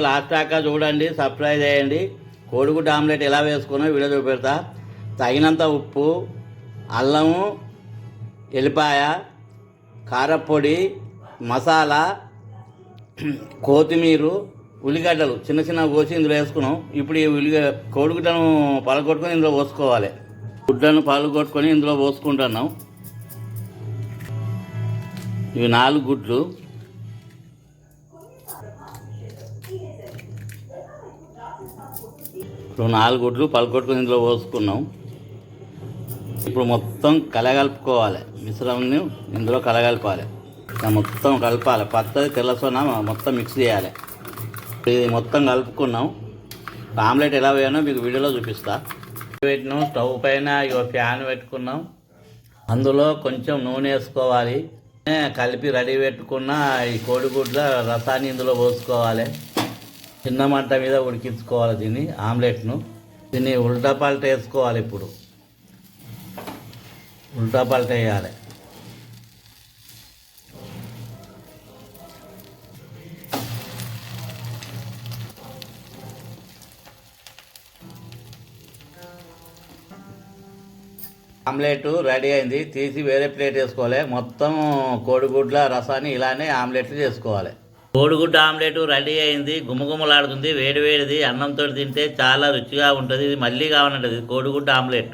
Last దాకా చూడండి, subscribe చేయండి. కోడిగుడ్డు ఆమ్లెట్ ఎలా వేసుకున్నా వీడియో చూపెడతా. తగినంత ఉప్పు, అల్లము, ఎల్లిపాయ, కారపొడి, మసాలా, కొత్తిమీర, ఉల్లిగడ్డలు చిన్న చిన్న కోసి ఇందులో వేసుకున్నాం. ఇప్పుడు ఈ కోడిగుడ్డను పలగొట్టుకొని ఇందులో పోసుకోవాలి. గుడ్డను పలగొట్టుకొని ఇందులో పోసుకుంటున్నాం. ఇవి 4 గుడ్లు. ఇప్పుడు 4 గుడ్లు పలగొట్టుకొని ఇందులో పోసుకున్నాం. ఇప్పుడు మొత్తం కలగలుపుకోవాలి. మిశ్రమాన్ని ఇందులో కలగలపాలి. మొత్తం కలపాలి. పచ్చడి తెల్లసోన మొత్తం మిక్స్ చేయాలి. ఇది మొత్తం కలుపుకున్నాం. ఆమ్లెట్ ఎలా వేయాలో మీకు వీడియోలో చూపిస్తా. పెట్టినాం స్టవ్ పైన ఫ్యాన్ పెట్టుకున్నాం. అందులో కొంచెం నూనె వేసుకోవాలి. కలిపి రెడీ పెట్టుకున్న ఈ కోడిగుడ్ల రసాన్ని ఇందులో పోసుకోవాలి. చిన్న మంట మీద ఉడికించుకోవాలి దీన్ని, ఆమ్లెట్ను. దీన్ని ఉల్టా పల్టా వేసుకోవాలి. ఇప్పుడు ఉల్టా పల్టా వేయాలి. ఆమ్లెట్ రెడీ అయింది. తీసి వేరే ప్లేట్ వేసుకోవాలి. మొత్తం కోడిగుడ్ల రసాన్ని ఇలానే ఆమ్లెట్లు చేసుకోవాలి. కోడిగుడ్డు ఆమ్లెట్ రెడీ అయింది. గుమగుమలాడుతుంది. వేడివేడిది అన్నంతో తింటే చాలా రుచిగా ఉంటుంది. ఇది మళ్ళీ కావాలంటది కోడిగుడ్డు ఆమ్లెట్.